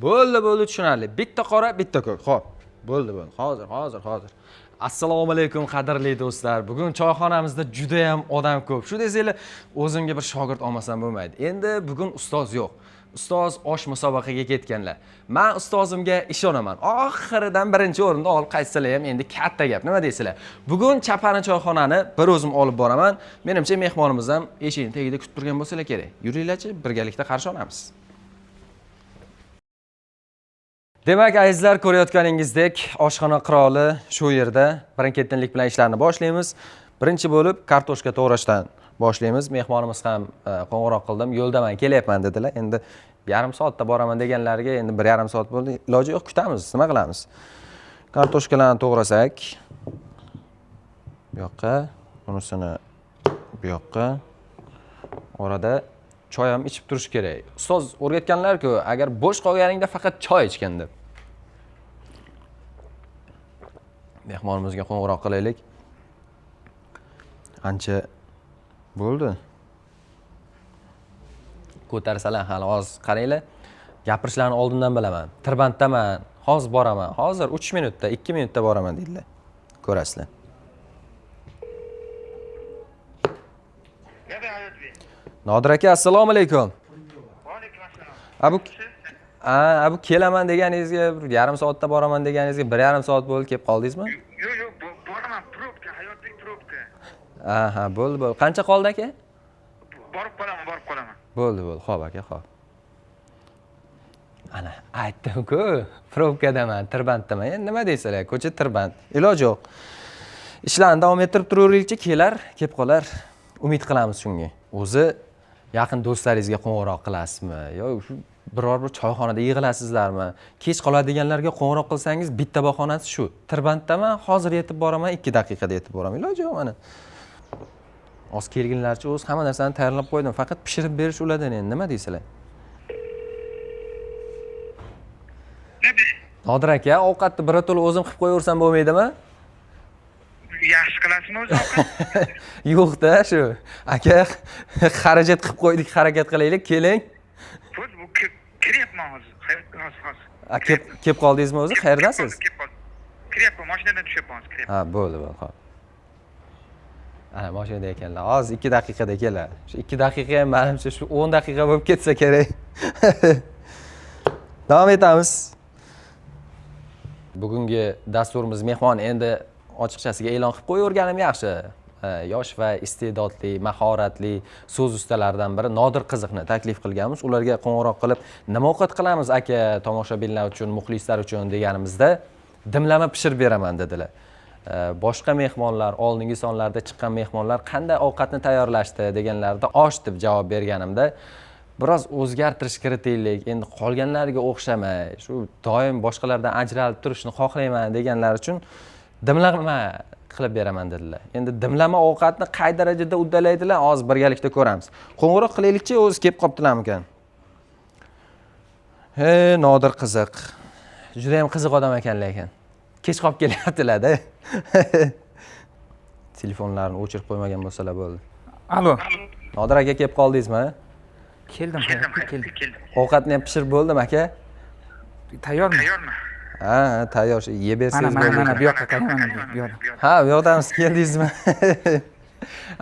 Bo'ldi, tushunarli. Bitta qora, bitta ko'k. Xo'p. Bo'ldi. Hozir. Assalomu alaykum qadrli do'stlar. Bugun choyxonamizda juda ham odam ko'p. Shu desanglar, o'zimga bir shogird olmasam bo'lmaydi. Endi bugun ustoz yo'q. Ustoz osh musobaqaga ketganlar. Men ustozimga ishonaman. Oxiridan birinchi o'rinda olib qaytsalar ham endi katta gap. Nima deysizlar? Bugun Chapani choyxonani bir o'zim olib boraman. Menimcha mehmonimiz ham eshikning tagida kutib turgan bo'lsalar kerak. Yuringlarchi, birgalikda qarshi olamiz. Demak, azizlar, ko'rayotganingizdek, oshxona qiroli shu yerda. Birin-ketinlik bilan ishlarni boshlaymiz. Birinchi bo'lib kartoshka to'g'rashdan boshlaymiz. Mehmonimiz ham qo'ng'iroq qildim. Yo'ldaman, kelyapman dedilar. Endi yarim soatda boraman deganlarga endi 1,5 soat bo'ldi. Iloji yo'q, kutamiz. Nima qilamiz? Kartoshkalarni to'g'rasak, bu yoqqa, bunisini bu yoqqa. Orada choy ham ichib turish kerak. Ustoz o'rgatganlar-ku, agar bo'sh qolganingda faqat choy ichgan deb. Mehmonimizga qo'ng'iroq qilaylik. Ancha bo'ldi. Ko'tarsalar hali hozir qaranglar. Gapirishlarni oldindan bilaman. Tirbanddaman. Hozir boraman. Hozir 3 minutda, 2 minutda boraman deydilar. Ko'rasizlar. Nodir aka, assalomu alaykum. Va alaykum assalom. Abu kelaman deganingizga, yarim soatda boraman deganingizga 1,5 soat bo'ldi, kelib qoldingizmi? Yo'q, boraman, probka, hayotlik probka. Aha, bo'ldi. Qancha qoldi aka? Borib qolaman. Bo'ldi. Xo'p aka, xo'p. Ana, aytdim-ku, probkadaman, tirbanddaman. Endi nima deysalar, ko'cha tirband. Iloji yo'q. Ishlarni davom ettirib turaveraylikchi, kelib qolar. Umid qilamiz shunga. O'zi yaqin do'stlaringizga qo'ng'iroq qilasizmi? Yo, biror bir choyxonada yig'ilasizlarmi? Kech qoladiganlarga qo'ng'iroq qilsangiz bitta bahonasi shu. Tirbanddaman, hozir yetib boraman, 2 daqiqada yetib boraman. Iloji yo'q mana. Oz kelginlarcha o'z hamma narsani tayyorlab qo'ydim. Faqat pishirib berish ulardan endi nima deysilar? Nodir aka, ovqatni birato'la o'zim qilib qo'yaversam bo'lmaydimi? Yaxshi qilasizmi o'zi ovqat? Yo'q-da, shu. Aka, xarajat qilib qo'ydik, harakat qilaylik, keling. Bu kiryapman hozir. Hozir. Kelib qoldingizmi o'zi? Qayerdasiz? Kiryapman, mashinadan tushyapman hozir, kiryapman. Ha, bo'ldi, xo'p. Ana, mashinada ekanlar. Hozir 2 daqiqada keladi. Shu 2 daqiqa ham menimcha shu 10 daqiqa bo'lib ketsa kerak. Davom etamiz. Bugungi dasturimiz mehmon endi ochiqchasiga e'lon qilib qo'yaverganim yaxshi. Yosh va iste'dodli, mahoratli so'z ustalaridan biri Nodir qiziqni taklif qilganmiz. Ularga qo'ng'iroq qilib, nima ovqat qilamiz aka tomoshabinlar uchun, muxlislar uchun deganimizda, dimlama pishirib beraman dedilar. Boshqa mehmonlar, oldingi sonlarda chiqqan mehmonlar qanday ovqatni tayyorlashdi deganlarda osh deb javob berganimda, biroz o'zgartirish kiritaylik. Endi qolganlarga o'xshamay, shu doim boshqalardan ajralib turishni xohlayman deganlar uchun dimlama qilib beraman dedilar. Endi dimlama ovqatni qay darajada uddalaydilar, hozir birgalikda ko'ramiz. Qo'ng'iroq qilaylikchi, o'zi kelib qoptilarmikan? Nodir qiziq. Juda ham qiziq odam ekanlar ekan. Kech qolib kelyaptilar-da. Telefonlarni o'chirib qo'ymagan bo'lsalar bo'ldi. Alo. Nodir aka, kelib qoldingizmi? Keldim. Ovqatni ham pishirib bo'ldim aka? Tayyormi? Ha, tayyor. Yeb bersangiz bo'ldi. Mana bu yoqqa qarayman, bu yoqda. Ha, bu yoqdamiz, keldingizmi?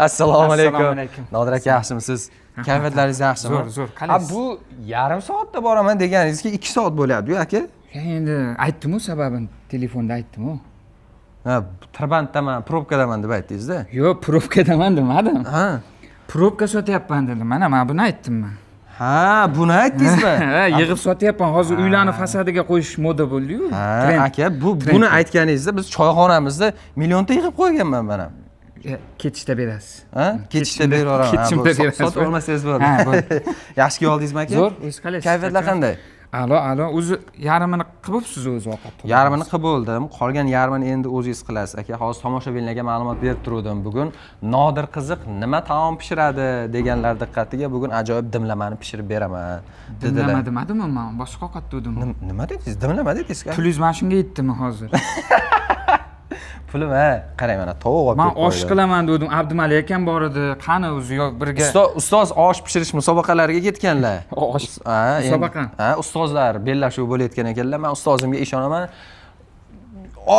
Assalomu alaykum. Nodir aka, yaxshimisiz? Kayfiyatlaringiz yaxshimi? Zo'r. Qalay? Bu yarim soatda boraman deganingizga 2 soat bo'lyapti-ku aka. Endi aytdim-ku sababini, telefonda aytdim-ku. Ha, tirbanddaman, probkadaman deb aytdingiz-da. Yo'q, probkadaman demadim. Ha. Probka sotyapman dedim. Mana buni aytdim men. Ha, buni aytdingizmi? Ha, yig'ib sotyapman. Hozir uylarni fasadiga qo'yish moda bo'ldi-yu. Ha, aka, buni aytganingizda biz choyxonamizda millionta yig'ib qo'yganman mana. Ketishda berasiz. Ha? Ketishda beraveraman. Ketishda berasiz. Sotib olmasangiz bo'ldi. Ha, bo'ldi. Yaxshi keldingizmi aka? Zo'r, o'zi qalaysiz? Kayfiyatlar qanday? Alo, o'zi yarmini qilibsiz o'zi ovqatni. Yarmini qilib bo'ldim. Qolgan yarmini endi o'zingiz qilasiz aka. Hozir tomoshabinlarga ma'lumot berib turdim. Bugun Nodir qiziq nima taom pishiradi deganlar diqqatiga bugun ajoyib dimlamani pishirib beraman dedilar. Dimlama demadimmi men? Boshqa ovqat dedim. Nima dedingiz? Dimlama dedingiz-ku. Pulingiz mana shunga yetdimi hozir? pulim ha, qarang mana tovuq olib Men kelib osh qilaman dedim, Abdumalik akam bor edi. Qani o'zi yo birga Ustoz osh pishirish musobaqalariga ketganlar. osh Ha, musobaqa. Ha, ustozlar bellashuv bo'layotgan ekanlar. Men ustozimga ishonaman.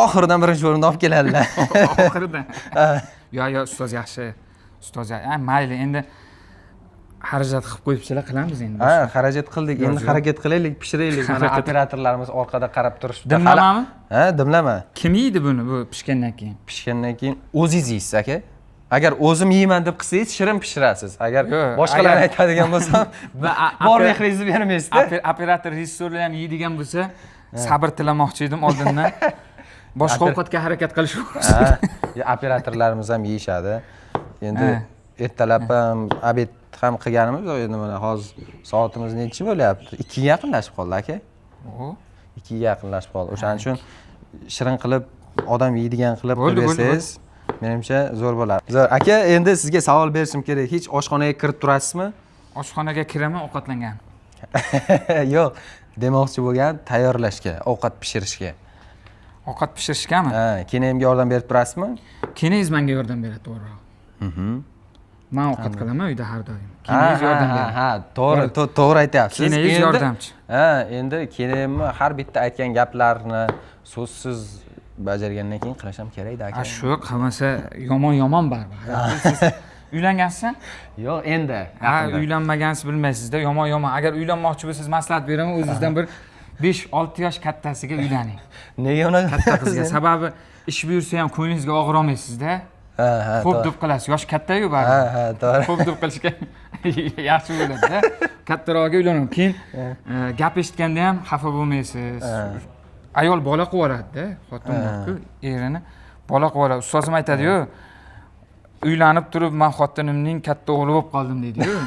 Oxiridan birinchi o'rinda olib keladilar. Oxirida. Yo, ustoz yaxshi. Ustoz, mayli, endi xarajat qilib qo'yibsizlar, qilamiz endi. Ha, xarajat qildik. Endi harakat qilaylik, pishiraylik. Mana operatorlarimiz orqada qarab turishibdi. Dimlamami? Ha, dimlama. Kim yeydi buni bu pishgandan keyin? Pishgandan keyin o'zingiz yeysiz aka. Agar o'zim yeyman deb qilsangiz shirin pishirasiz. Agar boshqalar aytadigan bo'lsam, bor mehringizni bermaysiz-da. Operator rejissyorlar ham yeydigan bo'lsa, sabr tilamoqchi edim oldindan. Boshqa ovqatga harakat qilish Ha, operatorlarimiz ham yeyishadi. Endi ertalab ham obed ham qilganimiz yo'q. Endi mana hozir soatimiz nechi bo'lyapti? 2 ga yaqinlashib qoldi aka. 2 ga yaqinlashib qoldi. O'shaning uchun shirin qilib, odam yeydigan qilib bersangiz, menimcha zo'r bo'ladi. Zo'r. Aka, endi sizga savol berishim kerak. Hech oshxonaga kirib turasizmi? Oshxonaga kiraman ovqatlangan. Yo'q, demoqchi bo'lgan tayyorlashga, ovqat pishirishga. Ovqat pishirishgami? Ha, kenayimga yordam berib turasizmi? Kenangiz menga yordam beradi, to'g'ri. Men ovqat qilaman uyda har doim. Kenangiz yordam beradi. Ha, to'g'ri aytyapsiz. Kenangiz yordamchi. Ha, endi kenayimni har bitta aytgan gaplarni so'zsiz bajargandan keyin qilish ham kerak-da aka. Shu qilmasa yomon baribir. Siz uylangansiz? Yo'q, endi. Ha, uylanmagansiz bilmaysizda, yomon. Agar uylanmoqchi bo'lsangiz maslahat beraman, o'zingizdan bir 5-6 yosh kattasiga uylaning. Nega unaqa katta qizga? Sababi ish buyursa ham ko'nglingizga og'ir olmaysizda. Ha, xo'p deb qilasiz. Yosh katta-yu baribir. Ha, to'g'ri. Xo'p deb qilishga yaxshi bo'ladi-da. Kattarog'iga uylaning. Keyin gap eshitganda ham xafa bo'lmaysiz. Ayol bola qilib yuboradi-da, xotin borku, erini bola qilib yuboradi. Ustozim aytadi-yu, uylanib turib, men xotinimning katta o'g'li bo'lib qoldim deydi-yu.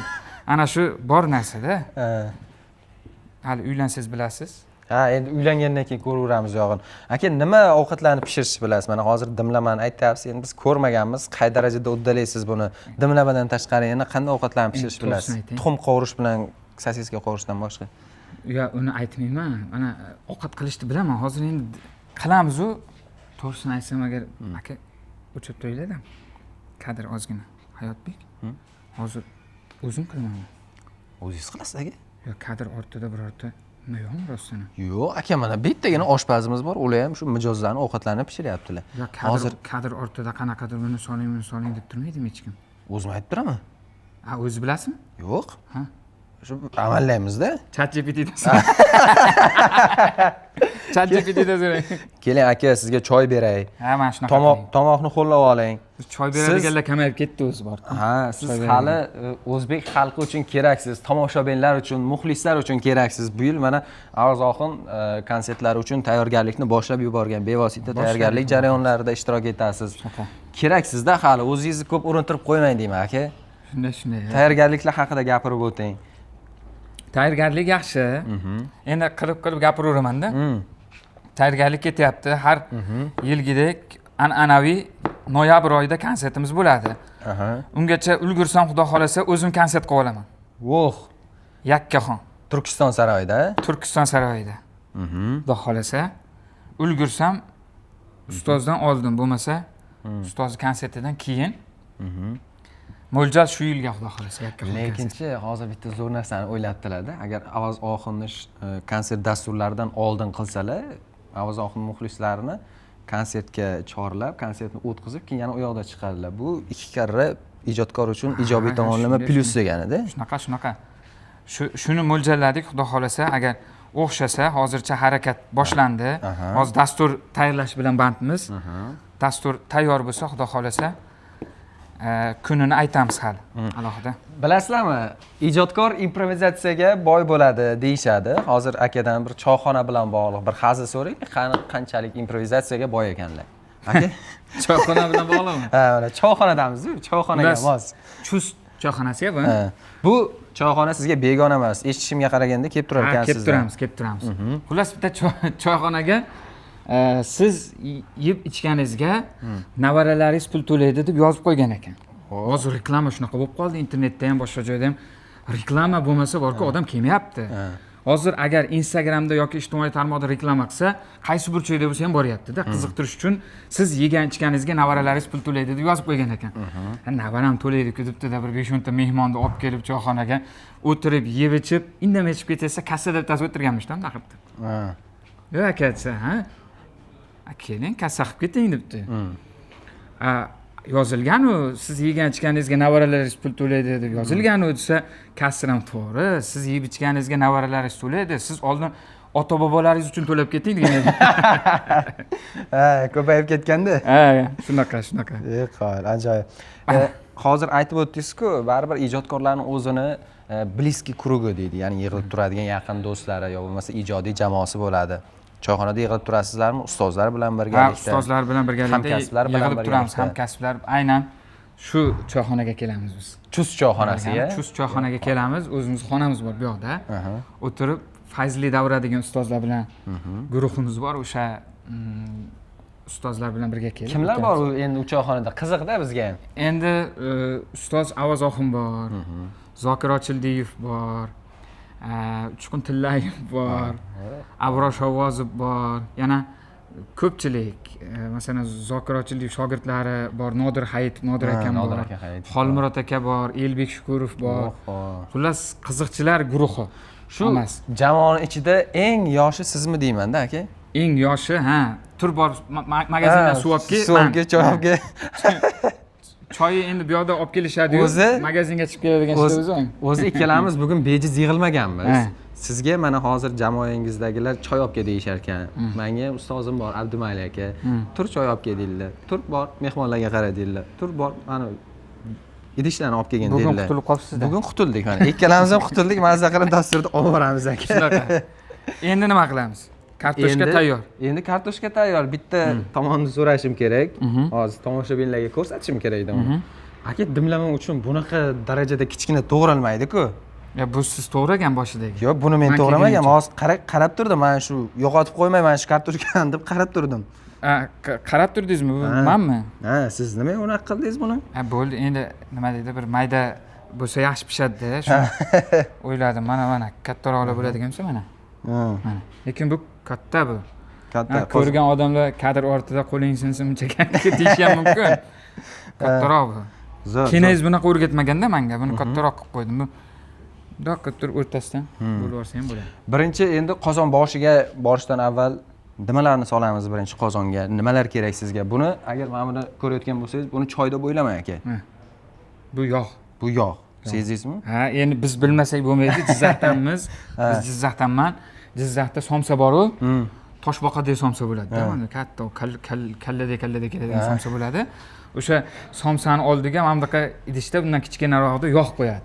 Ana shu bor narsa-da. Hali uylansangiz bilasiz. Ha, endi uylangandan keyin ko'raveramiz yog'ini. Aka, nima ovqatlarni pishirishni bilasiz? Mana hozir dimlamani aytyapsiz. Endi biz ko'rmaganmiz. Qay darajada uddalaysiz buni? Dimlamadan tashqari yana qanday ovqatlarni pishirishni bilasiz? Tuxum qovurish bilan sosiska qovurishdan boshqa. Yo, uni aytmayman. Mana ovqat qilishni bilaman. Hozir endi qilamiz-ku. To'g'risini aytsam agar aka o'chib turinglar-da. Kadr ozgina. Hayotbek. Hozir o'zim qilaman. O'zingiz qilasiz aka? Yo, kadr ortida birorta nima yo'qmi rostdan? Yo'q, aka, mana bittagina oshpazimiz bor. Ular ham shu mijozlarning ovqatlarini pishiryaptilar. Yo, kadr ortida qanaqadir buni soling deb turmaydimi hech kim? O'zim aytib turaman. Ha, o'zi bilasizmi? Yo'q. Ha. Shu amallaymiz-da. ChatGPT'da ChatGPT'da so'rang. Keling aka, sizga choy beray. Ha, mana shunaqa. Tomoqni qo'llab oling. Choy beradiganlar kamayib ketdi o'zi bor. Ha, siz hali o'zbek xalqi uchun keraksiz, tomoshabinlar uchun, muxlislar uchun keraksiz. Bu yil mana Avaz Oxun konsertlari uchun tayyorgarlikni boshlab yuborgan. Bevosita tayyorgarlik jarayonlarida ishtirok etasiz. Keraksizda hali, o'zingizni ko'p urintirib qo'ymang deyman aka. Shunday. Tayyorgarliklar haqida gapirib o'ting. Tayyorgarlik yaxshi. Endi qilib gapiraveraman-da. Tayyorgarlik ketyapti. Har yilgidek an'anaviy noyabr oyida konsertimiz bo'ladi. Ungacha ulgursam, xudo xolasa, o'zim konsert qilib olaman. Voh, Yakkaxon. Turkiston saroyida. Turkiston saroyida. Xudo xolasa, ulgursam ustozdan oldin bo'lmasa, ustoz konsertidan keyin. Mo'ljal shu yilga xudo xolasa Yakkaxon. Lekinchi hozir bitta zo'r narsani o'ylabdilar-da. Agar Avaz Oxunni konsert dasturlaridan oldin qilsalar, Avaz Oxun muxlislarini konsertga chorlab, konsertni o'tkazib, keyin yana u yoqda chiqadilar. Bu ikki karra ijodkor uchun ijobiy tomonlama plyus degani-da. Shunaqa. Shuni mo'ljalladik, xudo xolasa, agar o'xshasa, hozircha harakat boshlandi. Hozir dastur tayyorlash bilan bandmiz. Dastur tayyor bo'lsa, xudo xolasa, kunini aytamiz hali alohida. Bilasizlarmi, ijodkor improvizatsiyaga boy bo'ladi deyshadi. Hozir akadan bir choyxona bilan bog'liq bir hazil so'rang, qanchalik improvizatsiyaga boy ekanlar. Aka, choyxona bilan bog'liqmi? Ha, mana choyxonadamiz-ku, choyxonaga mos. Chus choyxonasi bu. Bu choyxona sizga begona emas. Eshitishimga qaraganda kelib turar ekansiz. Kelib turamiz. Xullas bitta choyxonaga siz yeb ichganingizga nevaralaringiz pul to'laydi deb yozib qo'ygan ekan. Hozir reklama shunaqa bo'lib qoldi, internetda ham boshqa joyda ham reklama bo'lmasa borku odam kelmayapti. hozir agar Instagramda yoki ijtimoiy tarmoqda reklama qilsa, qaysi burchakda bo'lsa ham boryapti-da. Qiziqtirish uchun siz yegan ichganingizga nevaralaringiz pul to'laydi deb yozib qo'ygan ekan. Nevaram to'laydi-ku debdi-da, bir 5-10 ta mehmonni olib kelib choyxonaga o'tirib, yeb ichib, indamay chiqib ketsa, kassada bittasi o'tirganmish-da, daqibdi. Yo aka desa, ha? Keling, kassa qilib keting debdi. Yozilgan-ku, siz yegan ichganingizga nevaralaringiz pul to'laydi deb yozilgan-ku desa, kassir ham to'g'ri, siz yeb ichganingizga nevaralaringiz to'laydi, siz oldin ota-bobolaringiz uchun to'lab keting degan edi. Ko'payib ketganda. Shunaqa. Qo'yil, ajoyib. Hozir aytib o'tdingiz-ku, baribir ijodkorlarning o'zini bliski krugi deydi, ya'ni yig'ilib turadigan yaqin do'stlari yo bo'lmasa ijodiy jamoasi bo'ladi. Choyxonada yig'ilib turasizlarmi? Ustozlar bilan birgalikda? Ustozlar bilan birgalikda hamkasblar bilan yig'ilib turamiz. Hamkasblar aynan shu choyxonaga kelamiz biz. Chus choyxonasiga. Chus choyxonaga kelamiz. O'zimiz xonamiz bor bu yoqda. O'tirib Fayzli davra degan ustozlar bilan guruhimiz bor. O'sha ustozlar bilan birga kelib. Kimlar bor endi u choyxonada? Qiziqda bizga ham. Endi ustoz Avazoxin bor. Zokir Ochildiyev bor. Uchqun Tillayev bor. Abrosh Avozov bor. Yana ko'pchilik, masalan Zokir Ochildiyev shogirdlari bor, Nodir Hayitov, Nodir akam bor. Xolmurod aka bor, Elbek Shukurov bor. Xullas qiziqchilar guruhi. Shu jamoaning ichida eng yoshi sizmi deyman-da, aka? Eng yoshi, tur bor magazindan suv olib kel. Suvga, choy olib kel. Choyni endi bu yoqda olib kelishadi-yu. Magazinga chiqib keladigan ishlar o'zi. O'zi ikkalamiz bugun bejiz yig'ilmaganmiz. Sizga mana hozir jamoangizdagilar choy olib kel deyishar ekan. Menga ustozim bor, Abdumayli aka. Tur choy olib kel deydilar. Tur bor, mehmonlarga qara deydilar. Tur bor, mana idishlarni olib kelgin deydilar. Bugun qutulib qolibsiz-da. Bugun qutuldik mana. Ikkalamiz ham qutuldik. Mazza qilib dasturda olib boramiz aka. Shunaqa. Endi nima qilamiz? Kartoshka tayyor. Endi kartoshka tayyor. Bitta tomonni so'rashim kerak. Hozir tomoshabinlarga ko'rsatishim kerak-da uni. Aka, dimlama uchun bunaqa darajada kichkina to'g'ralmaydi-ku. Bu siz to'g'ragan boshidagi. Yo'q, buni men to'g'ramagan. Hozir qarab turdim. Mana shu yo'qotib qo'ymay, mana shu kartoshkani deb qarab turdim. Qarab turdingizmi? Menmi? Siz nima unaqa qildingiz buni? Bo'ldi, endi nima deydi, bir mayda bo'lsa yaxshi pishadi-da, shuni o'yladim. Mana kattaroq bo'ladigan bo'lsa mana. Mana. Lekin bu katta bu. Katta. Ko'rgan odamlar kadr ortida qo'ling sinsin munchaganiga teyishi ham mumkin. Kattaroq bu. Kelingiz bunaqa o'rgatmaganda menga, buni kattaroq qilib qo'ydim. Bu bundoq turib o'rtasidan bo'lib olsa ham bo'ladi. Birinchi endi qozon boshiga borishdan avval nimalarni solamiz birinchi qozonga? Nimalar kerak sizga? Buni agar mana buni ko'rayotgan bo'lsangiz, buni choyda bo'ylamang aka. Bu yog'. Bu yog'. Sezdingizmi? Endi biz bilmasak bo'lmaydi. Jizzaxdanmiz. Biz Jizzaxdanman. Jizzaxda somsa bor-ku. Toshboqadek somsa bo'ladi-da. Mana katta kalladek keladigan somsa bo'ladi. O'sha somsani oldiga mana bunaqa idishda bundan kichkinaroqda yog' qo'yadi.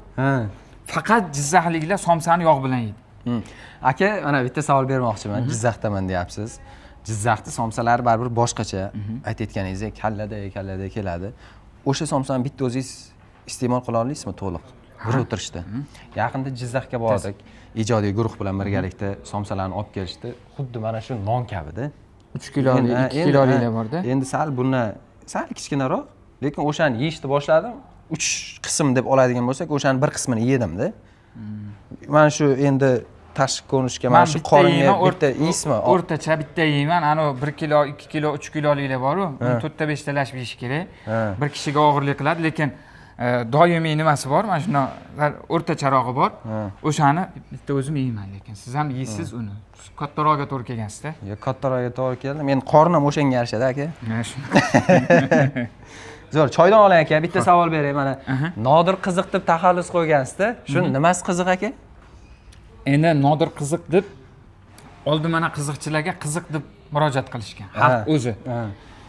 Faqat jizzaxliklar somsani yog' bilan yeydi. Aka, mana bitta savol bermoqchiman. Jizzaxdaman deyapsiz. Jizzaxda somsalari baribir boshqacha. Aytayotganingizdek kallada keladi. O'sha somsani bitta o'zingiz iste'mol qila olasizmi to'liq? Bir o'tirishda. Yaqinda Jizzaxga bordik. Ijodiy guruh bilan birgalikda somsalarni olib kelishdi. Xuddi mana shu non kabida. 3 kilolik, 2 kiloliklar bor-da. Endi sal kichkinaroq, lekin o'shani yeyishni boshladim. 3 qism deb oladigan bo'lsak, o'shani bir qismini yedim-da. Mana shu endi tashqi ko'rinishga mana shu qoringa bitta yeysizmi? O'rtacha bitta yeyman. Ana 1 kilo, 2 kilo, 3 kiloliklar bor-ku. Uni 4ta 5ta lashib yeyish kerak. Bir kishiga og'irlik qiladi, lekin doimiy nimasi bor? Mana shuna o'rtacharog'i bor. O'shani bitta o'zim yeyman, lekin siz ham yeysiz uni. Kattarog'iga to'g'ri kelgansiz-da. Yo'q, kattarog'iga to'g'ri keldi. Men qornim o'shanga yarashadi, aka. Zo'r, choydan oling aka. Bitta savol beray mana. Nodir qiziq deb taxallus qo'ygansiz-da. Shu nimasi qiziq aka? Endi Nodir qiziq deb oldin mana qiziqchilarga qiziq deb murojaat qilishgan. Xalq o'zi.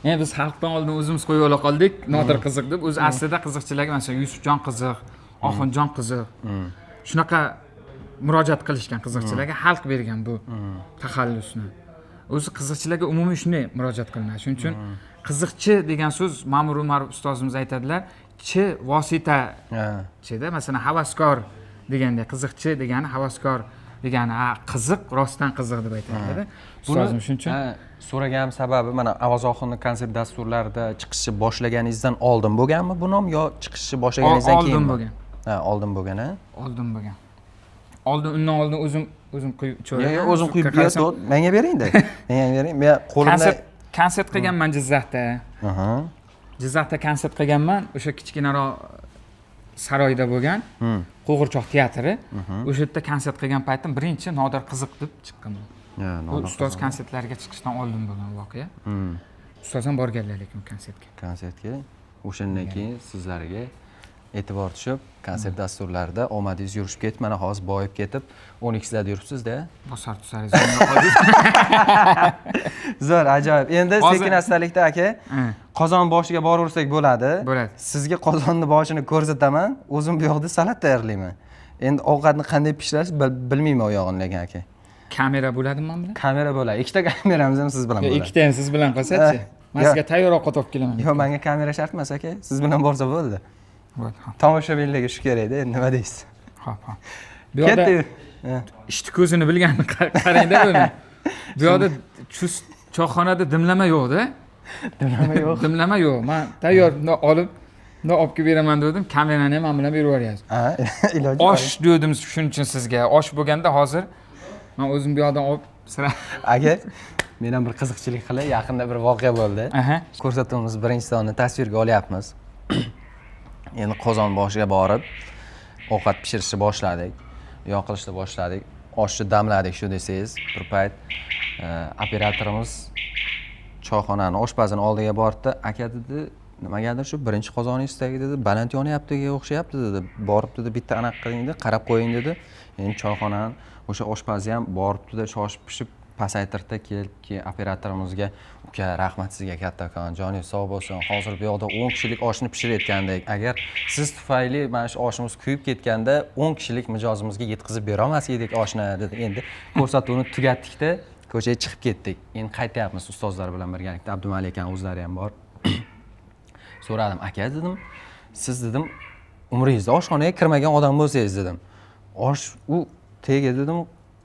Endi biz xalqdan oldin o'zimiz qo'yib ola qoldik, Nodir qiziq deb. O'zi aslida qiziqchilarga masalan Yusufjon qiziq, Oxunjon qiziq. Shunaqa murojaat qilishgan qiziqchilarga, xalq bergan bu taxallusni. O'zi qiziqchilarga umumiy shunday murojaat qilinadi. Shuning uchun qiziqchi degan so'z Ma'mur Umarov ustozimiz aytadilar, chi vosita chida, masalan havaskor deganda qiziqchi degani havaskor degani, qiziq, rostdan qiziq deb aytadi. Ustozim shuning uchun so'ragan sababi mana Avazoxinning konsert dasturlarida chiqishi boshlaganingizdan oldin bo'lganmi bu nom yo chiqishi boshlaganingizdan keyin? Oldin bo'lgan. Oldin bo'lgan-a? Oldin bo'lgan. Undan oldin o'zim o'zim quyib ichaverman. Yo'q, o'zim quyib ber, menga bering-da. Menga bering. Men qo'limda konsert qilganman Jizzaxda. Aha. Jizzaxda konsert qilganman. O'sha kichkinaroq saroyda bo'lgan. Qo'g'irchoq teatri. O'sha yerda konsert qilgan paytim birinchi Nodir qiziq deb chiqqanman. Bu ustoz konsertlariga chiqishdan oldin bo'lgan voqea. Ustoz ham borganlar lekin konsertga. Konsertga o'shandan keyin sizlarga e'tibor tushib, konsert dasturlarida omadingiz yurishib ketdi. Mana hozir boyib ketib, 12slarda yuribsiz-da. Bosar tusaringiz qoldi. Zo'r, ajoyib. Endi sekin-astalikda aka, qozon boshiga boraversak bo'ladi. Bo'ladi. Sizga qozonni boshini ko'rsataman, o'zim bu yoqda salat tayyorlayman. Endi ovqatni qanday pishirish bilmayman u yog'ini lekin aka. Kamera bo'ladimi men bilan? Kamera bo'ladi. Ikkita kameramiz ham siz bilan bo'ladi. Ikkita ham siz bilan qolsa-chi? Men sizga tayyor ovqat olib kelaman. Yo'q, menga kamera shart emas aka. Siz bilan borsa bo'ldi. Bo'ldi. Tomoshabinlarga shu kerak-da, endi nima deysiz? Xo'p. Bu yerda ishni ko'zini bilganini qarangda buni. Bu yerda choyxonada dimlama yo'q-da. Dimlama yo'q. Dimlama yo'q. Men tayyor olib kelib beraman dedim. Kamerani ham men bilan berib yuboryapsiz. Ha, iloji bor. Osh dedim shuning uchun sizga. Osh bo'lganda hozir men o'zim bu yerdan olib sira aka, men ham bir qiziqchilik qilay, yaqinda bir voqea bo'ldi. Ko'rsatuvimiz birinchi sonini tasvirga olyapmiz. Endi qozon boshiga borib, ovqat pishirishni boshladik, yoqilishni boshladik, oshni damladik shu desangiz, bir payt operatorimiz choyxonani oshpazini oldiga bordi, aka dedi, nimagadir shu birinchi qozoningizdagi dedi, baland yonyaptiga o'xshayapti dedi. Borib dedi, bitta anaqa qiling dedi, qarab qo'ying dedi. Endi choyxonani o'sha oshpazi ham boribdi-da, shoshib pishib pasaytirdi, keyin operatorimizga, "Uka, rahmat sizga kattakon, joningiz sog' bo'lsin. Hozir bu yoqda 10 kishilik oshni pishirayotgandik. Agar siz tufayli mana shu oshimiz kuyib ketganda 10 kishilik mijozimizga yetkazib bera olmas edik oshni" dedi. Endi ko'rsatuvni tugatdik-da, ko'chaga chiqib ketdik. Endi qaytyapmiz ustozlar bilan birgalikda. Abdumalik aka o'zlari ham bor. So'radim, "Aka" dedim, "Siz dedim, umringizda oshxonaga kirmagan odam bo'lsangiz" dedim. "Osh u tega" dedim,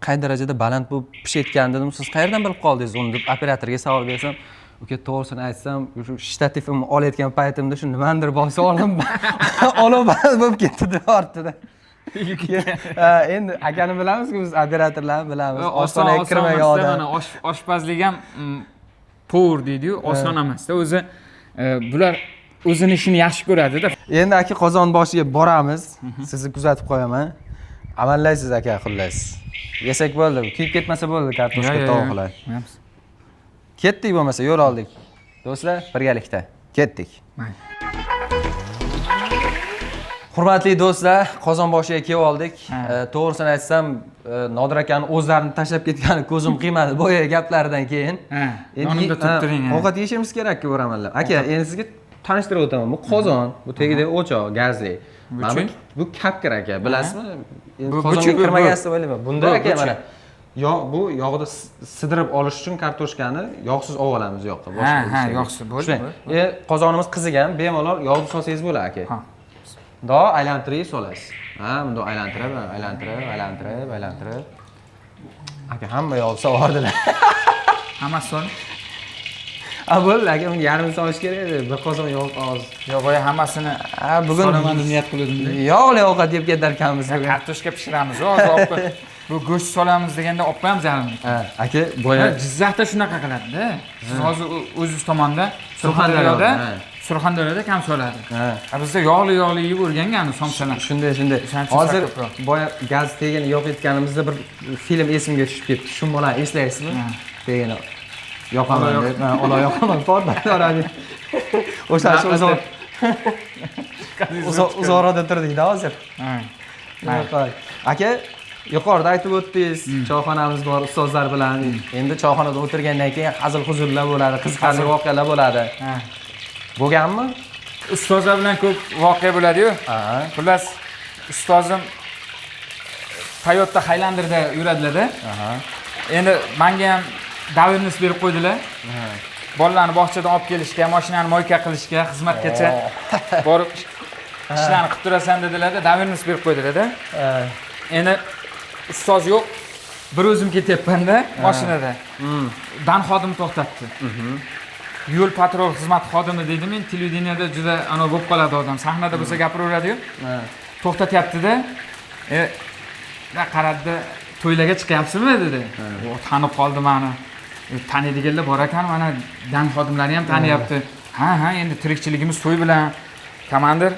"qay darajada baland bo'lib pishayotgan" dedim. "Siz qayerdan bilib qoldingiz uni?" deb operatorga savol bersam, "Uka, to'g'risini aytsam, shu shtativimni olayotgan paytimda shu nimandir bo'lsa olib baland bo'lib ketdi" deb ortida. Endi akani bilamiz-ku, biz operatorlarni bilamiz. Oshxonaga kirmagan odam. Mana oshpazlik ham povur deydi-yu, oson emas-da. O'zi bular o'zini ishini yaxshi ko'radi-da. Endi aka qozon boshiga boramiz. Sizni kuzatib qo'yaman. Amallaysiz aka, xullas. Yesak bo'ldi, kuyib ketmasa bo'ldi kartoshka tovuqlar. Ketdik bo'lmasa, yo'l oldik. Do'stlar, birgalikda ketdik. Hurmatli do'stlar, qozon boshiga kelib oldik. To'g'risini aytsam, Nodir akani o'zlarini tashlab ketgani ko'zim qiymadi boya gaplaridan keyin. Yonimda turib turing. Ovqat yeyishimiz kerak-ku, o'ramanlar. Aka, endi sizga tanishtirib o'taman. Bu qozon, bu tegidagi o'choq, gazli. Bu kapkir aka, bilasizmi? Qozonga kirmagansiz o'ylayman. Bunda aka mana bu yog'da sidirib olish uchun kartoshkani yog'siz olib olamiz yoqqa. Ha, yog'siz bo'ldi. Qozonimiz qizigan, bemalol yog'ni solsangiz bo'ladi aka. Do aylantirib solasiz. Ha, bunda aylantirib. Aka, hamma yog'ni soladilar. Hammasi sol. Bo'ldi aka, uni yarim solish kerak edi. Bir qozon yog' oz. Yo'q, boya hammasini bugun solaman deb niyat qildim-da. Yog'li ovqat yeb ketar ekanmiz bugun. Kartoshka pishiramiz, hozir bu go'sht solamiz deganda olib qo'yamiz yarim. Aka, boya Jizzaxda shunaqa qiladi-da. Siz hozir o'zingiz tomonda Surxondaryoda kam soladi. Bizda yog'li yeb o'rgangani somsalar. Shunday. Hozir boya gaz tegini yo'q etganimizda bir film esimga tushib ketdi. Shu bolani eslaysizmi? Tegini yoqaman deb, ola yoqaman, portlaradi. O'sha uzoqroqda turdik-da hozir. Aka, yuqorida aytib o'tdingiz, choyxonamiz bor ustozlar bilan. Endi choyxonada o'tirgandan keyin hazil-huzullar bo'ladi, qiziqarli voqealar bo'ladi. Bo'lganmi? Ustozlar bilan ko'p voqea bo'ladi-yu. Xullas, ustozim Toyota Highlander'da yuradilar-da. Endi menga ham davrimiz berib qo'ydilar. Bolalarni bog'chadan olib kelishga, mashinani moyka qilishga, xizmatgacha borib ishlarni qilib turasan dedilar-da, davrimiz berib qo'ydilar-da. Endi ustoz yo'q, bir o'zim ketyapman-da mashinada. Dan xodimi to'xtatdi. Yo'l patrul xizmat xodimi deydi, men televideniyada juda ana bo'lib qoladi odam, sahnada bo'lsa gapiraveradi-yu. To'xtatyapti-da. Qaradi, to'ylarga chiqyapsizmi dedi. O tanib qoldi meni. Taniydiganlar bor ekan, mana dan xodimlari ham taniyapti. Ha, endi tirikchiligimiz to'y bilan. Komandir,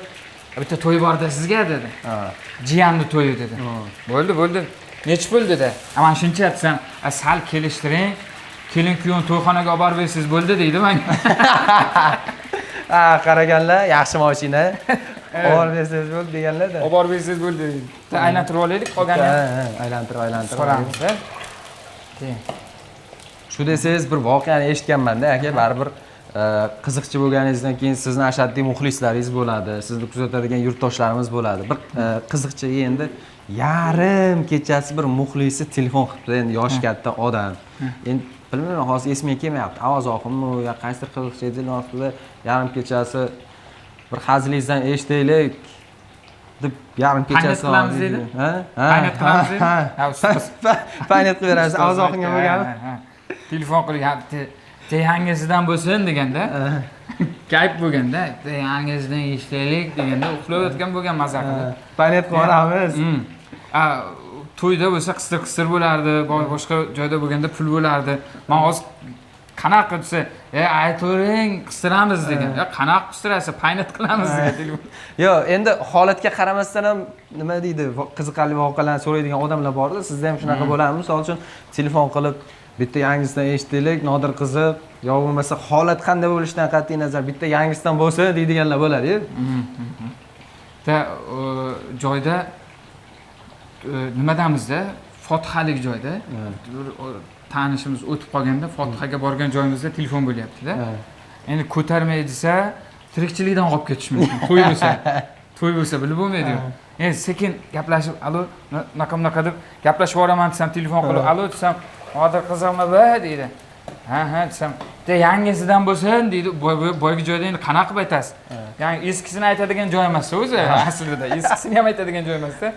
bitta to'y bor-da sizga dedi. Jiyanni to'yi dedi. Bo'ldi. Nech pul dedi. Mana shuncha aytsam, sal kelishtiring. Kelin-kuyovni to'yxonaga olib bersiz bo'ldi deydi menga. Qaraganlar, yaxshi mashina. Olib bersangiz bo'ldi deganlar-da. Olib bersiz bo'ldi. Aylantirib olaylik, qolganini. Aylantirib. So'ramiz. Shu desangiz bir voqeani eshitganman-da, aka, baribir qiziqchi bo'lganingizdan keyin sizni ashaddiy muxlislaringiz bo'ladi, sizni kuzatadigan yurtdoshlarimiz bo'ladi. Bir qiziqchiga endi yarim kechasi bir muxlisi telefon qilibdi, endi yoshi katta odam. Endi bilmayman, hozir esimga kelmayapti. Ovoz oqimmi yo qaysidir qiziqchi telefon qilibdi, yarim kechasi bir hazilingizdan eshitaylik deb yarim kechasi qilamiz dedi. Paynet qilamiz dedi. Paynet qilib berasiz, ovoz oqimga bo'lgan. Telefon qilyapti. Teyangisidan bo'lsin deganda, kayf bo'lganda, teyangisidan eshitaylik deganda uxlayotgan bo'lgan maza qilib. Paynet qilamiz. To'yda bo'lsa qistir bo'lardi, boshqa joyda bo'lganda pul bo'lardi. Men hozir qanaqa desa, aytavering, qistiramiz degan. Qanaqa qistirasiz, paynet qilamiz degan telefon. Yo'q, endi holatga qaramasdan ham nima deydi, qiziqarli voqealarni so'raydigan odamlar bor-da, sizda ham shunaqa bo'ladimi? Misol uchun telefon qilib bitta yangisidan eshitdik, Nodir qiziq, yo bo'lmasa holat qanday bo'lishidan qat'iy nazar bitta yangisidan bo'lsa deydiganlar bo'ladi-ku. Joyda nimadamizda, Fotihalik joyda tanishimiz o'tib qolganda, Fotihaga borgan joyimizda telefon bo'lyapti-da. Endi ko'tarmay desa, tirikchilikdan olib ketish mumkin. To'y bo'lsa bilib bo'lmaydi-ku. Endi sekin gaplashib, "Alo, naqa deb gaplashib boraman" desam, telefon qilib, "Alo" desam, "Nodir qizimmi bu?" deydi. Ha desam, "Yangisidan bo'lsin" deydi. Boyagi joyda endi qanaqa qilib aytasiz? Ya'ni eskisini aytadigan joy emas o'zi, aslida. Eskisini ham aytadigan joy emas-da.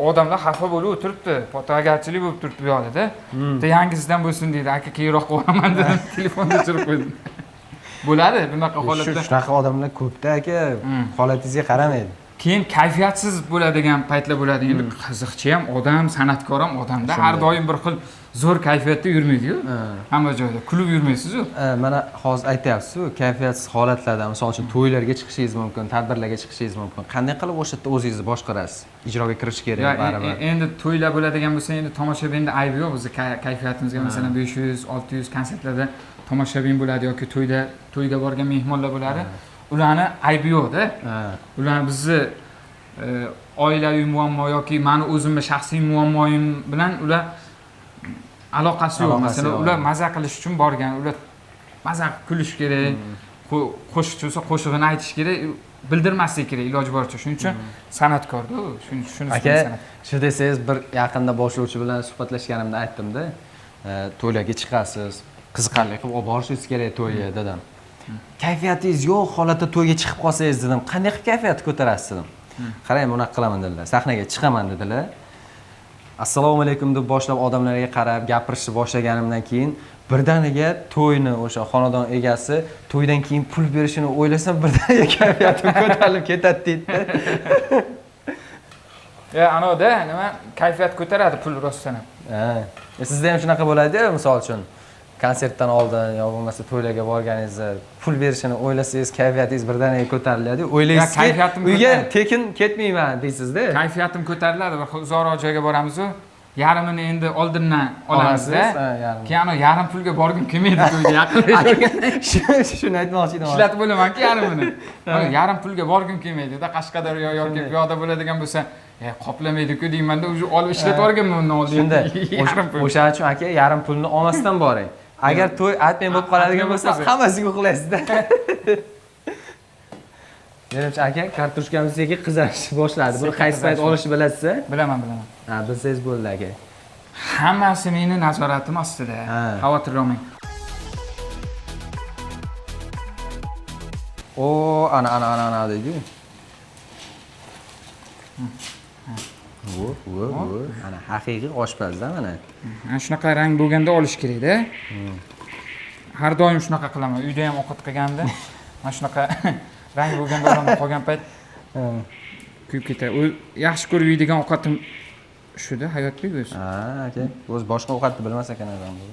Odamlar xafa bo'lib o'tiribdi, fotogarchilik bo'lib turibdi bu yoqda. "Yangisidan bo'lsin" deydi. "Aka, keyinroq qo'yaman" dedim, telefonni o'chirib qo'ydim. Bo'ladi bunaqa holatda. Shunaqa odamlar ko'p-da, aka. Holatingizga qaramaydi. Keyin kayfiyatsiz bo'ladigan paytlar bo'ladi. Endi qiziqchi ham odam, san'atkor ham odamda har doim bir xil zo'r kayfiyatda yurmaydi-ku. Hamma joyda kulib yurmaysiz-ku. Mana hozir aytyapsiz-ku, kayfiyatsiz holatlarda, misol uchun to'ylarga chiqishingiz mumkin, tadbirlarga chiqishingiz mumkin. Qanday qilib o'sha yerda o'zingizni boshqarasiz? Ijroga kirish kerak baribir. Endi to'ylar bo'ladigan bo'lsa, endi tomoshabinda aybi yo'q. Bizni kayfiyatimizga masalan 500, 600 konsertlarda tomoshabin bo'ladi yoki to'yga borgan mehmonlar bo'ladi. Ularni aybi yo'q-da. Ular bizni oilaviy muammo yoki meni o'zimning shaxsiy muammoyim bilan ular aloqasi yo'q. Masalan, ular maza qilish uchun borgan, ular maza kulish kerak, qo'shiqchi bo'lsa qo'shig'ini aytish kerak, bildirmaslik kerak iloji boricha. Shuning uchun san'atkor-da u. Shuni aka, shu desangiz bir yaqinda boshlovchi bilan suhbatlashganimda aytdim-da, to'ylarga chiqasiz, qiziqarli qilib olib borishingiz kerak to'yga dedim. Kayfiyatingiz yo'q holatda to'yga chiqib qolsangiz dedim, qanday qilib kayfiyatni ko'tarasiz dedim. Qarang, bunaqa qilaman dedilar. Sahnaga chiqaman dedilar. Assalomu alaykum deb boshlab odamlarga qarab gapirishni boshlaganimdan keyin birdaniga to'yni o'sha xonadon egasi to'ydan keyin pul berishini o'ylasam birdaniga kayfiyatim ko'tarilib ketadi deydi. Anoda nima kayfiyat ko'taradi pul rostdan ham. Sizda ham shunaqa bo'ladi-ku, misol uchun konsertdan oldin yo bo'lmasa to'ylarga borganingizda pul berishini o'ylasangiz kayfiyatingiz birdaniga ko'tariladi. O'ylaysiz, uyga tekin ketmayman deysiz-da. Kayfiyatim ko'tariladi. Bir uzoqroq joyga boramiz-ku, yarimini endi oldindan olamiz-da. Keyin yarim pulga borgim kelmaydi to'yga yaqinlashib. Shuni aytmoqchi edim. Ishlatib bo'laman-ku yarimini. Yarim pulga borgim kelmaydi-da. Qashqadaryo yoki bu yoqda bo'ladigan bo'lsa, qoplamaydi-ku deyman-da, o'sha olib ishlatib olganman undan oldin. Shunda o'shaning uchun aka yarim pulni olmasdan boring. Agar to'y aytmay bo'lib qoladigan bo'lsa, hammasiga uxlaysiz-da. Menimcha aka kartoshkamizdagi qizarish boshladi. Buni qaysi payt olishni bilasizmi? Bilaman. Ha, bilsangiz bo'ldi aka. Hammasi meni nazoratim ostida. Xavotirlanmang. Ana deydi. Ana haqiqiy oshpazda mana. Ana shunaqa rang bo'lganda olish kerak-da. Har doim shunaqa qilaman. Uyda ham ovqat qilganda mana shunaqa rang bo'lganda olaman, qolgan payt kuyib ketadi. U yaxshi ko'rib yeydigan ovqatim shuda Hayotbek o'zi. Ha, aka. O'zi boshqa ovqatni bilmas ekan adam bu.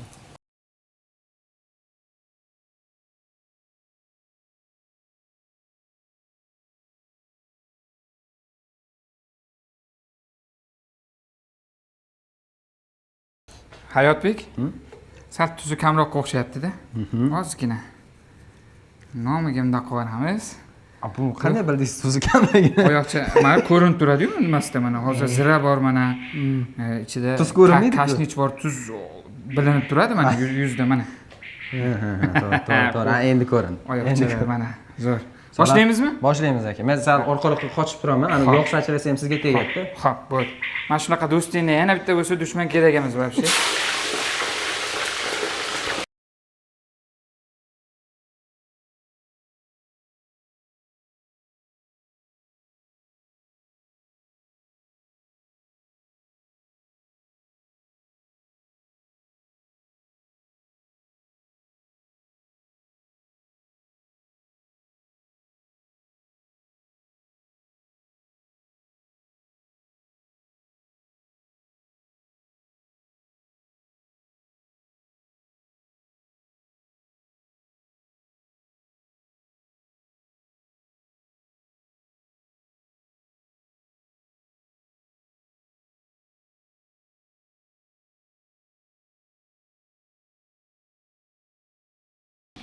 Hayotbek sal tuzi kamroqqa o'xshayapti-da. Ozgina. Nomiga bundoq qilib yuboramiz. Bu qanday bildingiz tuzi kamligini? Oyoqcha mana ko'rinib turadi-yu nimasida mana hozir zira bor mana ichida Tuz ko'rinmaydi-ku. kashnich bor, tuz bilinib turadi mana yuzda mana. To'g'ri, endi ko'rin. Oyoqchalar mana zo'r. Boshlaymizmi? Boshlaymiz aka. Men sal orqaroqqa qochib turaman. Ana yog' sachilasa ham sizga tegadi. Xo'p, bo'ldi. Mana shunaqa do'stingni yana bitta bo'lsa dushman kerak emas вообще.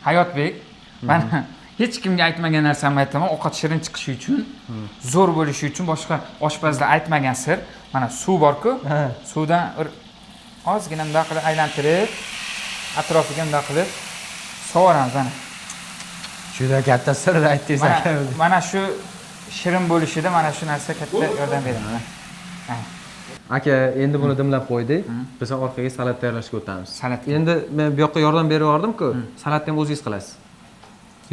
Hayotbek, mana hech kimga aytmagan narsamni aytaman, ovqat shirin chiqishi uchun, zo'r bo'lishi uchun boshqa oshpazlar aytmagan sir. Mana suv bor-ku, suvdan bir ozgina bunday qilib aylantirib, atrofiga bunday qilib sovoramiz mana. Juda katta sir aytdingiz aka. Mana shu shirin bo'lishida mana shu narsa katta yordam beradi. Aka, endi buni dimlab qo'ydik. Biz orqaga salat tayyorlashga o'tamiz. Salat. Endi men bu yoqqa yordam berib yubordim-ku, salatni ham o'zingiz qilasiz.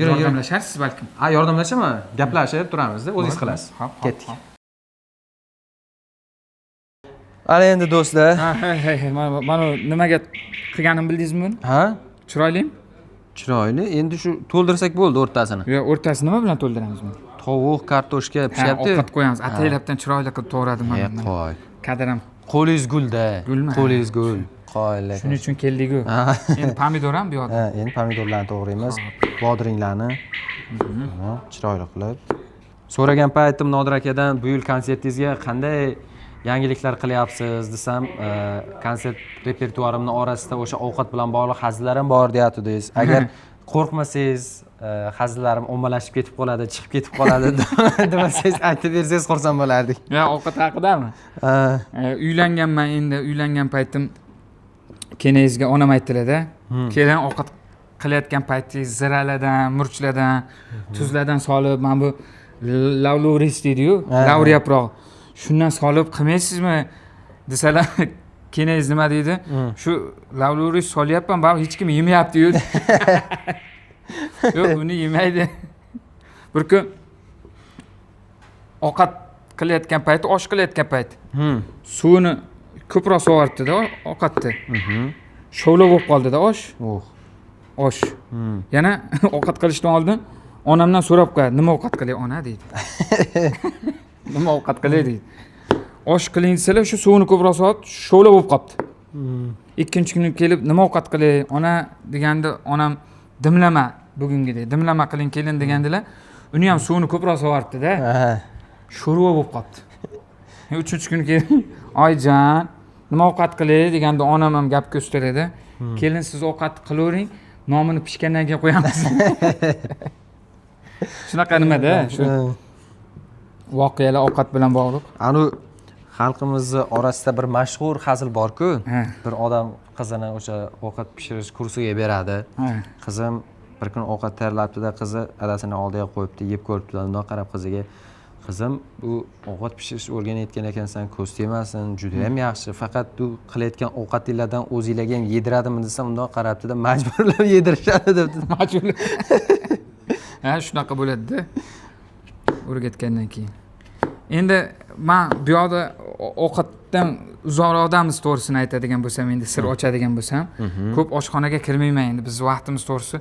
Yordamlasharsiz balkim. Ha, yordamlashaman. Gaplashib turamiz-da, o'zingiz qilasiz. Ketdik. Ana endi do'stlar. Mana nimaga qilganimni bildingizmi buni? Ha? Chiroylimi? Chiroyli. Endi shu to'ldirsak bo'ldi o'rtasini. Yo, o'rtasini nima bilan to'ldiramiz buni? Tovuq, kartoshka pishyapti. Ovqat qo'yamiz. Ataylabdan chiroyli qilib to'g'radim mana. Qo'y. Qadram. Qo'lingiz gulda. Gulmi? Qo'lingiz gul. Qo'ylar. Shuning uchun keldik-ku. Endi pomidor ham bu yoqda. Ha, endi pomidorlarni to'g'raymiz. Bodringlarni. Chiroyli qilib. So'ragan paytim Nodir akadan bu yil konsertingizga qanday yangiliklar qilyapsiz desam, konsert repertuarimning orasida o'sha ovqat bilan bog'liq hazillar ham bor deyatdingiz. Agar qo'rqmasangiz, hazillarim ommalashib ketib qoladi, chiqib ketib qoladi demasangiz aytib bersangiz xursand bo'lardik. Ya ovqat haqidami? Uylanganman endi, uylangan paytim kenayizga onam aytdilar-da. Kelin ovqat qilayotgan paytingiz ziralardan, murchlardan, tuzlardan solib, mana bu lavluris deydi-yu, lavr yaproq. Shundan solib qilmaysizmi desalar, kenayingiz nima deydi? Shu lavluris solyapman, baribir hech kim yemayapti-yu. Yo'q, uni yemaydi. Bir kun ovqat qilayotgan payti, osh qilayotgan payti. Suvini ko'proq sovardi-da ovqatni. Shovla bo'lib qoldi-da osh. Osh. Yana ovqat qilishdan oldin onamdan so'rab qo'yadi, nima ovqat qilay ona deydi. Nima ovqat qilay deydi. Osh qiling desalar, shu suvini ko'proq solib, shovla bo'lib qoldi. Ikkinchi kuni kelib, nima ovqat qilay ona deganda, onam dimlama bugungidek, dimlama qiling kelin degandilar. Uni ham suvini ko'proq sovardi-da. Sho'rva bo'lib qoldi. Uchinchi kuni kelib, "Oyjon, nima ovqat qilay?" deganda onam ham gapga ustaladi. "Kelin siz ovqat qilavering, nomini pishgandan keyin qo'yamiz." Shunaqa nima-da, shu voqealar ovqat bilan bog'liq. Anu xalqimizni orasida bir mashhur hazil bor-ku, bir odam qizini o'sha ovqat pishirish kursiga beradi. Qizim bir kun ovqat tayyorlabdi-da, qizi adasini oldiga qo'yibdi, yeb ko'ribdi, undan qarab qiziga, "Qizim, bu ovqat pishirish o'rganayotgan ekansan, ko'z tegmasin, juda ham yaxshi. Faqat bu qilayotgan ovqatinglardan o'zingizlarga ham yediradimi?" desam, undan qarabdi-da, "Majburlab yedirishadi" debdi. Majburlab. Ha, shunaqa bo'ladi-da. O'rgatgandan keyin. Endi men bu yoqda ovqatdan uzoqroqdamiz, to'g'risini aytadigan bo'lsam, endi sir ochadigan bo'lsam, ko'p oshxonaga kirmayman endi. Biz vaqtimiz to'g'risi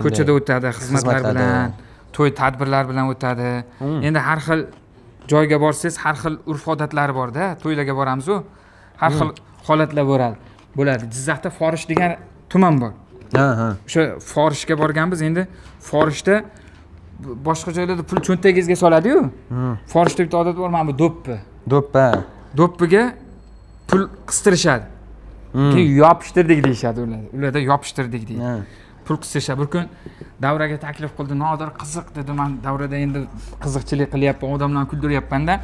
ko'chada o'tadi, xizmatlar bilan, to'y tadbirlar bilan o'tadi. Endi har xil joyga borsangiz, har xil urf-odatlari bor-da. To'ylarga boramiz-ku. har xil holatlar bo'ladi. Jizzaxda Forish degan tuman bor. Ha. O'sha Forishga borganmiz. Endi Forishda boshqa joylarda pul cho'ntagingizga soladi-yu. Forishda bitta odat bor, mana bu do'ppi. Do'ppa. Do'ppiga pul qistirishadi. Keyin yopishtirdik deyishadi ular. Ularda yopishtirdik deydi. Pul qistirishadi. Bir kun davraga taklif qildi. Nodir qiziq dedi. Men davrada endi qiziqchilik qilyapman, odamlarni kuldiryapman-da.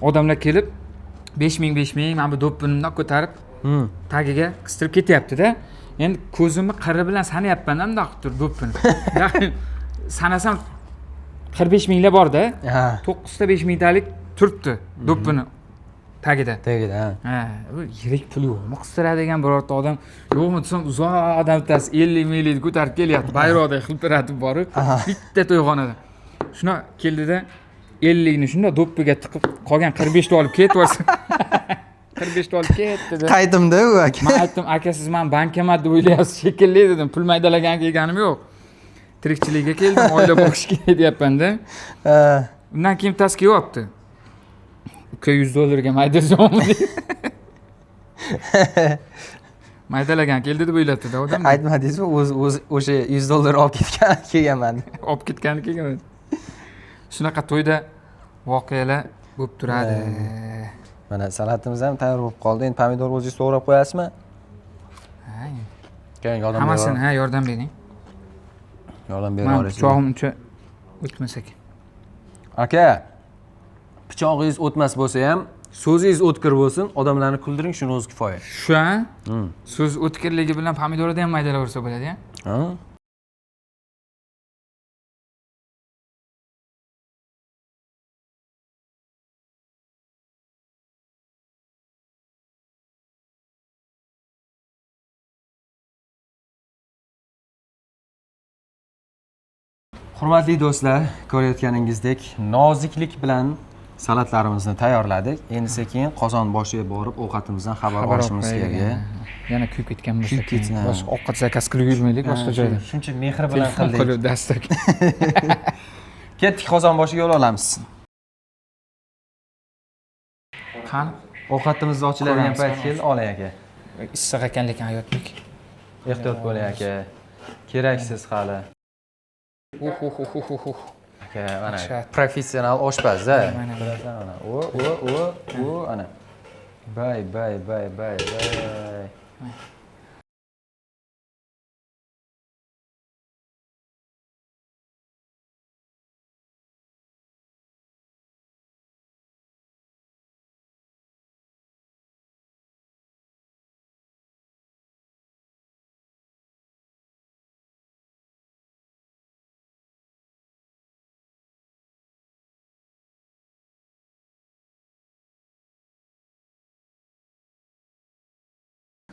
Odamlar kelib 5000 men bu do'ppini bundoq ko'tarib tagiga qistirib ketyapti-da. Endi ko'zimni qiri bilan sanayapman-da bundoq turib do'ppini. Ya'ni sanasam 45 minglar bor-da. 9 ta 5 mingtalik turibdi do'ppini tagida. Ha, bu yirik pul yo'qmi qistiradigan birorta odam yo'qmi desam, uzoqdan bittasi 50 minglik ko'tarib kelyapti. Bayroqda xilpiratib borib, bitta to'yxonada. Shuna keldida 50 ni shunda do'ppiga tiqib qolgan 45 ta olib ketversa. 45 ta olib ketdi. Qaytimda u aka. Men aytdim, aka siz men bankomat deb o'ylayapsiz shekilli dedim. Pul maydalagan kelganim yo'q. Tirikchilikka keldim, oila boqishga deyapman-da. Undan keyin bittasi kelyapti. Uka $100 ga maydalaganmi deydi. Maydalagan keldi deb o'ylabdi-da odam. Aytmadingizmi, o'sha $100 olib kelganman. Olib ketgani kelgan. Shunaqa to'yda voqealar bo'lib turadi. Mana salatimiz ham tayyor bo'lib qoldi. Endi pomidor o'zingiz to'g'rab qo'yasizmi? Ha. Keyin yordam bering. Hammasini yordam bering. Yordam bera Men olasiz. pichog'im uncha o'tmas ekan. Aka, pichog'ingiz o'tmas bo'lsa ham, so'zingiz o'tkir bo'lsin, odamlarni kuldiring, shuni o'zi kifoya. Shu a? So'z o'tkirligi bilan pomidorni ham maydalaversa bo'ladi-ya. Ha? Hurmatli do'stlar, ko'rayotganingizdek noziklik bilan salatlarimizni tayyorladik. Endi sekin qozon boshiga borib ovqatimizdan xabar olishimiz kerak. Yana kuyib ketgan bo'lsa, Kuyib ketsin. boshqa ovqat zakaz qilib yurmaylik boshqa joyda. Shuncha mehr bilan qildik. Qilib dastak. Ketdik, qozon boshiga yo'l olamiz. Qani? Ovqatimizni ochiladigan payt keldi, oling aka. Issiq ekan lekin hayotlik. Ehtiyot bo'ling aka. Keraksiz hali. Aka, mana professional oshpaz-da. Bilasan mana. O, ana. Bay.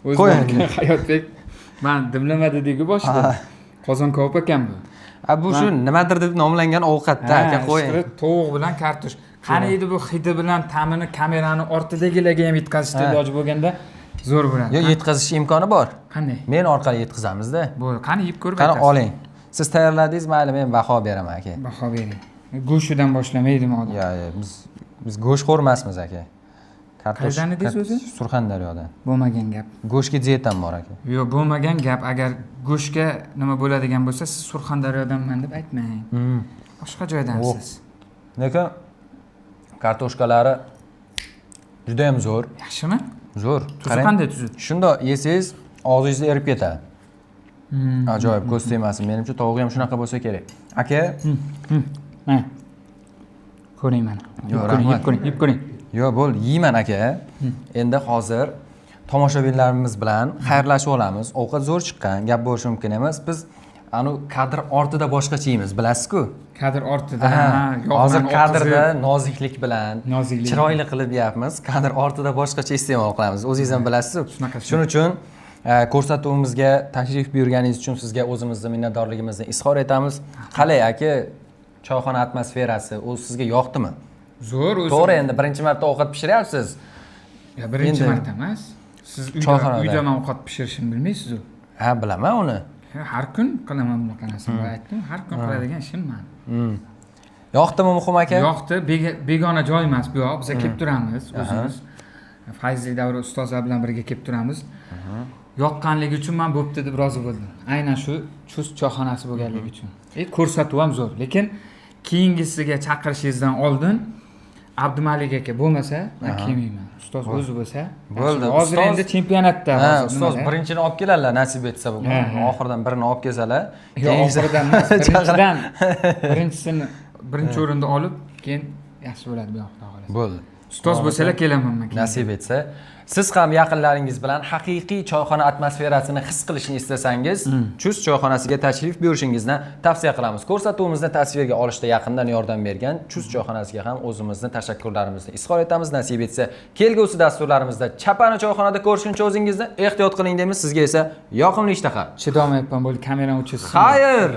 O'zim hayotbek men dimlamadi deydi boshida. Qozon ko'p ekan bu. Bu shu nimadir deb nomlangan ovqatda aka qo'ying. Tovuq bilan kartosh. Qani edi bu hidi bilan ta'mini kamerani ortidagilarga ham yetkazishda iloji bo'lganda zo'r bo'ladi. Yo, yetkazish imkoni bor. Qanday? Men orqali yetkazamiz-da. Bo'ldi. Qani yeb ko'rib Qani oling. Siz tayyorladingiz, mayli men baho beraman aka. Baho bering. Go'shidan boshlamaydimi odam? Yo, biz go'shtxo'r emasmiz aka. Qayerdan edingiz o'zi? Surxondaryodan. Bo'lmagan gap. Go'shtga dietam bor aka. Yo'q, bo'lmagan gap. Agar go'shtga nima bo'ladigan bo'lsa, siz Surxondaryodanman deb aytmang. Boshqa joydansiz. Lekin kartoshkalari juda ham zo'r. Yaxshimi? Zo'r. Tuzi qanday tuzi? Shunda yesangiz og'zingizda erib ketadi. Ajoyib, ko'z tegmasin. Menimcha tovuq ham shunaqa bo'lsa kerak. Aka, Ha. Ko'ring mana. Yeb ko'ring. Yo'q, bo'ldi, yeyman aka. Endi hozir tomoshabinlarimiz bilan xayrlashib olamiz. Ovqat zo'r chiqqan, gap bo'lishi mumkin emas. Biz anu kadr ortida boshqacha yeymiz, bilasiz-ku. Kadr ortida. Hozir kadrda noziklik bilan, Noziklik. chiroyli qilib deyapmiz. Kadr ortida boshqacha iste'mol qilamiz. O'zingiz ham bilasiz-ku. Shuning uchun ko'rsatuvimizga tashrif buyurganingiz uchun sizga o'zimizni minnatdorligimizni izhor etamiz. Qalay aka, choyxona atmosferasi o'zi sizga yoqdimi? Zo'r o'zi. To'g'ri, endi birinchi marta ovqat pishiryapsiz. Ya birinchi marta emas. Siz uyda men ovqat pishirishni bilmaysiz-ku. Ha, bilaman uni. Har kun qilaman bunaqa narsani. Aytdim, har kun qiladigan ishim men. Yoqdimi muhim aka? Yoqdi, begona joy emas bu yoq. Biz kelib turamiz o'zimiz. Fayzli davri ustozlar bilan birga kelib turamiz. Yoqqanligi uchun men bo'pti deb rozi bo'ldim. Aynan shu Chust choyxonasi bo'lganligi uchun. Ko'rsatuv ham zo'r, lekin keyingisiga chaqirishingizdan oldin Abdumalik aka bo'lmasa, men kelmayman. Ustoz o'zi bo'lsa, bo'ldi. Hozir endi chempionatda ustoz birinchini olib keladilar, nasib etsa bugun. Oxiridan birini olib kelsalar, oxiridan birinchi o'rinda olib, keyin yaxshi bo'ladi bu yoqda xolos. bo'ldi. Ustoz bo'lsalar kelaman men. Nasib etsa, siz ham yaqinlaringiz bilan haqiqiy choyxona atmosferasini his qilishni istasangiz, Chust choyxonasiga tashrif buyurishingizni tavsiya qilamiz. Ko'rsatuvimizni tasvirga olishda yaqindan yordam bergan Chust choyxonasiga ham o'zimizni tashakkurlarimizni izhor etamiz. Nasib etsa, kelgusi dasturlarimizda Chapani choyxonada ko'rishguncha o'zingizni ehtiyot qiling deymiz. Sizga esa yoqimli ishtaha. Chidolmayapman, bo'ldi, kamerani o'chirsin. Xayr.